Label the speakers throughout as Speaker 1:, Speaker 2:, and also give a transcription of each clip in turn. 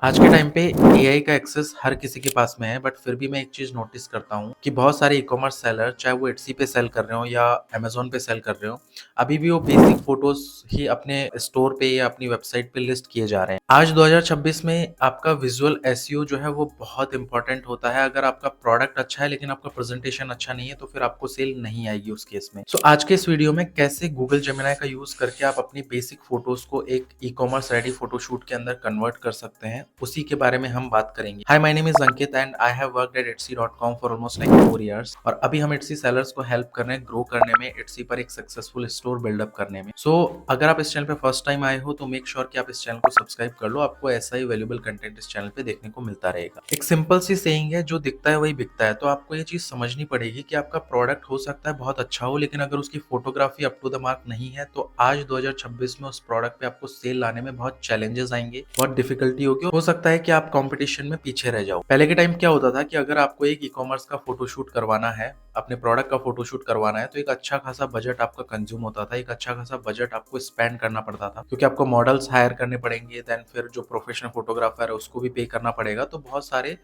Speaker 1: आज के टाइम पे एआई का एक्सेस हर किसी के पास में है बट फिर भी मैं एक चीज़ नोटिस करता हूँ कि बहुत सारे ई-कॉमर्स सेलर चाहे वो एट्सी पे सेल कर रहे हो या अमेज़न पे सेल कर रहे हो, अभी भी वो बेसिक फ़ोटोज़ ही अपने स्टोर पे या अपनी वेबसाइट पे लिस्ट किए जा रहे हैं। आज 2026 में आपका विज़ुअल एसईओ जो है वो बहुत इम्पोर्टेंट होता है। अगर आपका प्रोडक्ट अच्छा है लेकिन आपका प्रेज़ेंटेशन अच्छा नहीं है तो फिर आपको सेल नहीं आएगी उस केस में। सो आज के इस वीडियो में कैसे गूगल जेमिनी का यूज़ करके आप अपनी बेसिक फ़ोटोज़ को एक ई-कॉमर्स रेडी फ़ोटोशूट के अंदर कन्वर्ट कर सकते हैं, उसी के बारे में हम बात करेंगे। Hi, my name is Ankit and I have worked at etsy.com for almost like 4 years और अभी हम एट्सी सेलर्स को हेल्प कर रहे हैं ग्रो करने में, एट्सी पर एक सक्सेसफुल स्टोर बिल्डअप करने में। सो अगर आप इस चैनल पे फर्स्ट टाइम आए हो तो मेक श्योर कि आप इस चैनल को सब्सक्राइब कर लो, आपको ऐसा ही वैल्यूएबल कंटेंट इस चैनल पे देखने को मिलता रहेगा। एक सिंपल सी सेइंग है, जो दिखता है वही बिकता है। तो आपको ये चीज़ समझनी पड़ेगी कि आपका प्रोडक्ट हो सकता है बहुत अच्छा हो, लेकिन अगर उसकी photography up to the mark नहीं है तो आज 2026 में उस प्रोडक्ट पे आपको सेल लाने में बहुत चैलेंजेस आएंगे, बहुत डिफिकल्टी होगी। हो सकता है कि आप कंपटीशन में पीछे रह जाओ। पहले के टाइम क्या होता था कि अगर आपको एक ई-कॉमर्स का फोटोशूट करवाना है, अपने प्रोडक्ट का फोटोशूट करवाना है, तो एक अच्छा खासा बजट आपका कंज्यूम होता था, एक अच्छा खासा बजट आपको स्पेंड करना पड़ता था, क्योंकि आपको मॉडल्स हायर करने पड़ेंगे, देन फिर जो प्रोफेशनल फोटोग्राफर है उसको भी पे करना पड़ेगा। तो बहुत सारे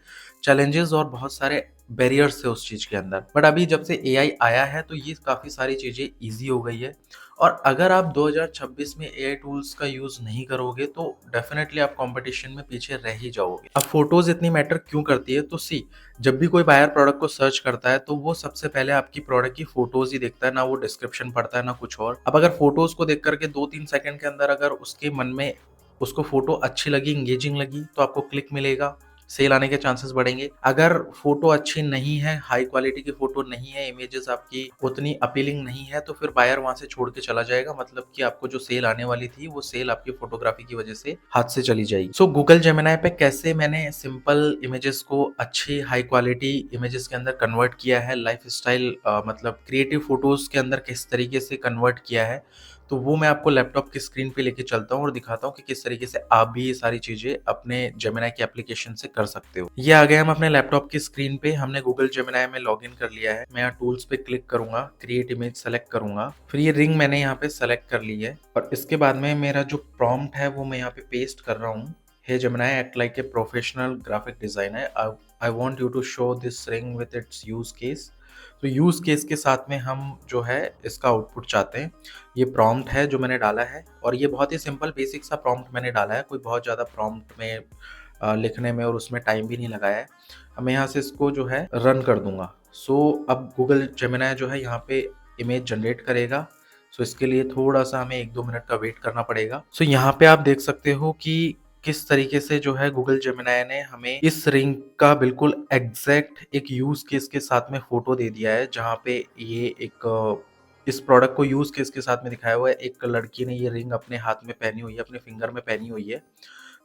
Speaker 1: चैलेंजेस और बहुत सारे बैरियर्स थे उस चीज के अंदर। बट अभी जब से एआई आया है तो ये काफी सारी चीजें इजी हो गई है। और अगर आप 2026 में एआई टूल्स का यूज नहीं करोगे तो डेफिनेटली आप कंपटीशन में पीछे रह ही जाओगे। अब फोटोज इतनी मैटर क्यों करती है, तो सी, जब भी कोई बायर प्रोडक्ट को सर्च करता है तो वो सबसे पहले आपकी प्रोडक्ट की फोटोज ही देखता है, ना वो डिस्क्रिप्शन पढ़ता है ना कुछ और। अब अगर फोटोज को देख करके 2-3 सेकंड के अंदर अगर उसके मन में उसको फोटो अच्छी लगी, इंगेजिंग लगी, तो आपको क्लिक मिलेगा, सेल आने के चांसेस बढ़ेंगे। अगर फोटो अच्छी नहीं है, हाई क्वालिटी की फोटो नहीं है, इमेजेस आपकी उतनी अपीलिंग नहीं है, तो फिर बायर वहां से छोड़ के चला जाएगा। मतलब कि आपको जो सेल आने वाली थी वो सेल आपकी फोटोग्राफी की वजह से हाथ से चली जाएगी। सो गूगल जेमिनी पे कैसे मैंने सिंपल इमेजेस को अच्छी हाई क्वालिटी इमेजेस के अंदर कन्वर्ट किया है, लाइफ स्टाइल मतलब क्रिएटिव फोटोज के अंदर किस तरीके से कन्वर्ट किया है, तो वो मैं आपको लैपटॉप की स्क्रीन पे लेके चलता हूँ और दिखाता हूँ कि किस तरीके से आप भी ये सारी चीजें अपने जेमिनी के एप्लीकेशन से कर सकते हो। ये आ गए हम अपने लैपटॉप की स्क्रीन पे, हमने गूगल जेमिनी में लॉगिन कर लिया है। मैं यहाँ टूल्स पे क्लिक करूंगा, क्रिएट इमेज सेलेक्ट करूंगा, फिर ये रिंग मैंने यहाँ पे सेलेक्ट कर ली है और इसके बाद में मेरा जो प्रॉम्प्ट है वो मैं यहाँ पे पेस्ट कर रहा हूँ। Hey Gemini, act like a professional graphic designer, I want you to show this ring with its use case. तो यूज केस के साथ में हम जो है इसका आउटपुट चाहते हैं। ये प्रॉम्प्ट है जो मैंने डाला है और ये बहुत ही सिंपल बेसिक सा प्रॉम्प्ट मैंने डाला है, कोई बहुत ज़्यादा प्रॉम्प्ट में लिखने में और उसमें टाइम भी नहीं लगाया है। अब मैं यहाँ से इसको जो है रन कर दूंगा। सो अब गूगल जेमिनी जो है यहाँ पे इमेज जनरेट करेगा। सो इसके लिए थोड़ा सा हमें 1-2 मिनट का वेट करना पड़ेगा। सो यहाँ पे आप देख सकते हो कि किस तरीके से जो है गूगल जेमिनी ने हमें इस रिंग का बिल्कुल एग्जैक्ट एक यूज केस के साथ में फोटो दे दिया है, जहाँ पे ये एक इस प्रोडक्ट को यूज केस के साथ में दिखाया हुआ है। एक लड़की ने ये रिंग अपने हाथ में पहनी हुई है, अपने फिंगर में पहनी हुई है।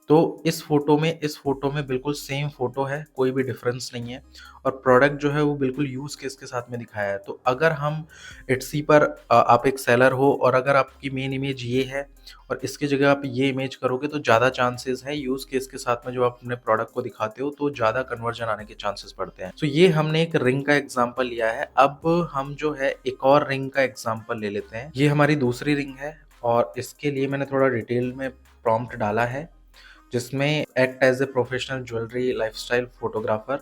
Speaker 1: तो इस फोटो में बिल्कुल सेम फोटो है, कोई भी डिफरेंस नहीं है और प्रोडक्ट जो है वो बिल्कुल यूज केस के साथ में दिखाया है। तो अगर हम एट्सी पर आप एक सेलर हो और अगर आपकी मेन इमेज ये है और इसकी जगह आप ये इमेज करोगे तो ज़्यादा चांसेस है यूज केस के साथ में जो आप अपने प्रोडक्ट को दिखाते हो तो ज़्यादा कन्वर्जन आने के चांसेस बढ़ते हैं। तो ये हमने एक रिंग का एग्जाम्पल लिया है। अब हम जो है एक और रिंग का एग्जाम्पल ले लेते हैं। ये हमारी दूसरी रिंग है और इसके लिए मैंने थोड़ा डिटेल में प्रॉम्प्ट डाला है, जिसमें act as a professional jewellery lifestyle photographer.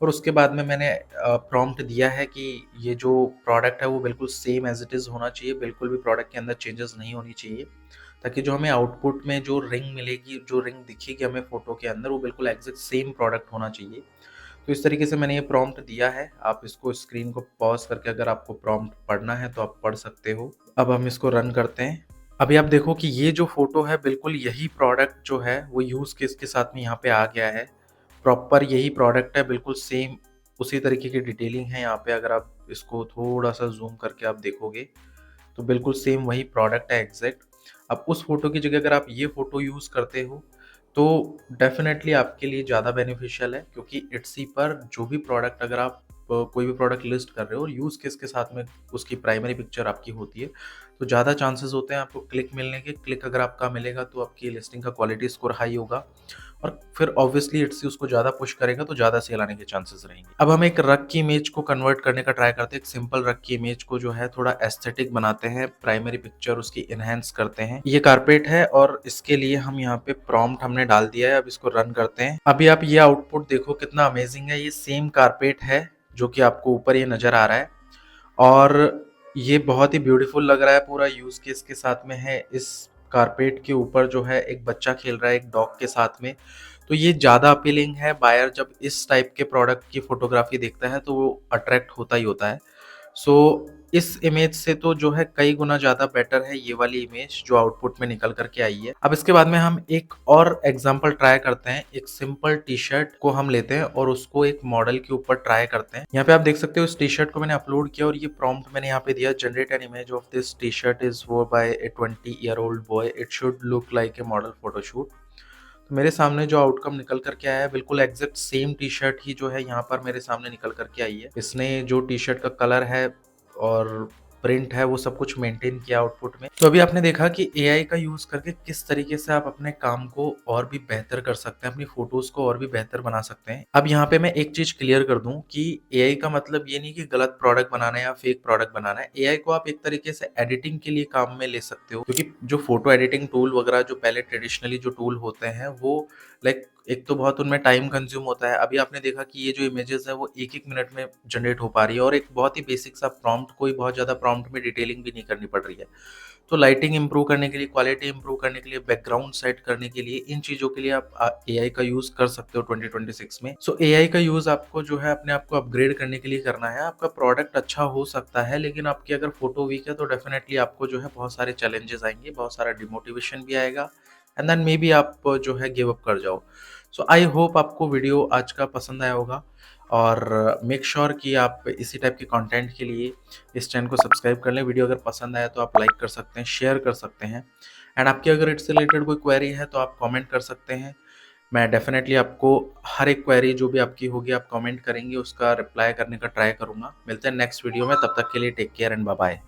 Speaker 1: और उसके बाद में मैंने प्रॉम्प्ट दिया है कि ये जो प्रोडक्ट है वो बिल्कुल सेम एज इट इज़ होना चाहिए, बिल्कुल भी प्रोडक्ट के अंदर चेंजेस नहीं होनी चाहिए, ताकि जो हमें आउटपुट में जो रिंग मिलेगी, जो रिंग दिखेगी हमें फोटो के अंदर, वो बिल्कुल एग्जैक्ट सेम प्रोडक्ट होना चाहिए। तो इस तरीके से मैंने ये प्रॉम्प्ट दिया है। आप इसको स्क्रीन को पॉज करके अगर आपको प्रॉम्प्ट पढ़ना है तो आप पढ़ सकते हो। अब हम इसको रन करते हैं। अभी आप देखो कि ये जो फोटो है बिल्कुल यही प्रोडक्ट जो है वो यूज केस के साथ में यहाँ पे आ गया है। प्रॉपर यही प्रोडक्ट है, बिल्कुल सेम उसी तरीके की डिटेलिंग है यहाँ पे। अगर आप इसको थोड़ा सा जूम करके आप देखोगे तो बिल्कुल सेम वही प्रोडक्ट है एग्जैक्ट। अब उस फोटो की जगह अगर आप ये फोटो यूज करते हो तो डेफिनेटली आपके लिए ज़्यादा बेनिफिशियल है, क्योंकि इट्सी पर जो भी प्रोडक्ट अगर आप कोई भी प्रोडक्ट लिस्ट कर रहे हो और यूज़ केस के साथ में उसकी प्राइमरी पिक्चर आपकी होती है, तो ज़्यादा चांसेस होते हैं आपको क्लिक मिलने के। क्लिक अगर आपका मिलेगा तो आपकी लिस्टिंग का क्वालिटी स्कोर हाई होगा और फिर ऑब्वियसली इट्सी उसको ज़्यादा पुश करेगा तो ज़्यादा सेल आने के चांसेस रहेंगे। अब हम एक रग की इमेज को कन्वर्ट करने का ट्राई करते हैं। एक सिंपल रग की इमेज को जो है थोड़ा एस्थेटिक बनाते हैं, प्राइमरी पिक्चर उसकी एनहांस करते हैं। ये कारपेट है और इसके लिए हम यहाँ पे प्रॉम्प्ट हमने डाल दिया है। अब इसको रन करते हैं। अभी आप ये आउटपुट देखो कितना अमेजिंग है। ये सेम कारपेट है जो कि आपको ऊपर ये नज़र आ रहा है और ये बहुत ही ब्यूटीफुल लग रहा है। पूरा यूज केस के साथ में है। इस कारपेट के ऊपर जो है एक बच्चा खेल रहा है एक डॉग के साथ में। तो ये ज़्यादा अपीलिंग है। बायर जब इस टाइप के प्रोडक्ट की फोटोग्राफी देखता है तो वो अट्रैक्ट होता ही होता है। सो इस इमेज से तो जो है कई गुना ज़्यादा बेटर है ये वाली इमेज जो आउटपुट में निकल करके आई है। अब इसके बाद में हम एक और एग्जांपल ट्राई करते हैं। एक सिंपल टी शर्ट को हम लेते हैं और उसको एक मॉडल के ऊपर ट्राई करते हैं। यहाँ पे आप देख सकते हो इस टी शर्ट को मैंने अपलोड किया और ये प्रॉम्प्ट मैंने यहाँ पे दिया, generate an image of this T shirt is wore by a 20-year-old boy, it should look like a model photoshoot. तो मेरे सामने जो आउटकम निकल करके आया है बिल्कुल एग्जैक्ट सेम टी शर्ट ही जो है यहाँ पर मेरे सामने निकल करके आई है। इसने जो टी शर्ट का कलर है और प्रिंट है वो सब कुछ मेंटेन किया आउटपुट में। तो अभी आपने देखा कि एआई का यूज करके किस तरीके से आप अपने काम को और भी बेहतर कर सकते हैं, अपनी फोटोज को और भी बेहतर बना सकते हैं। अब यहाँ पे मैं एक चीज क्लियर कर दूं कि एआई का मतलब ये नहीं कि गलत प्रोडक्ट बनाना है या फेक प्रोडक्ट बनाना है। एआई को आप एक तरीके से एडिटिंग के लिए काम में ले सकते हो, क्योंकि जो फोटो एडिटिंग टूल वगैरह जो पहले ट्रेडिशनली जो टूल होते हैं वो लाइक एक तो बहुत उनमें टाइम कंज्यूम होता है। अभी आपने देखा कि ये जो इमेजेस है वो एक एक मिनट में जनरेट हो पा रही है और एक बहुत ही बेसिक सा प्रॉम्प्ट, कोई बहुत ज़्यादा प्रॉम्प्ट में डिटेलिंग भी नहीं करनी पड़ रही है। तो लाइटिंग इंप्रूव करने के लिए, क्वालिटी इंप्रूव करने के लिए, बैकग्राउंड सेट करने के लिए, इन चीज़ों के लिए आप एआई का यूज़ कर सकते हो 2026 में। सो एआई का यूज़ आपको जो है अपने आप को अपग्रेड करने के लिए करना है। आपका प्रोडक्ट अच्छा हो सकता है लेकिन आपकी अगर फोटो वीक है तो डेफिनेटली आपको जो है बहुत सारे चैलेंजेस आएंगे, बहुत सारा डिमोटिवेशन भी आएगा एंड देन मे बी आप जो है गिव अप कर जाओ। सो आई होप आपको वीडियो आज का पसंद आया होगा और मेक श्योर कि आप इसी टाइप के कंटेंट के लिए इस चैनल को सब्सक्राइब कर लें। वीडियो अगर पसंद आया तो आप लाइक कर सकते हैं, शेयर कर सकते हैं एंड आपकी अगर इससे रिलेटेड कोई क्वेरी है तो आप कमेंट कर सकते हैं। मैं डेफिनेटली आपको हर एक क्वेरी जो भी आपकी होगी आप कमेंट करेंगे उसका रिप्लाई करने का ट्राई करूंगा। मिलते हैं नेक्स्ट वीडियो में, तब तक के लिए take care and bye bye.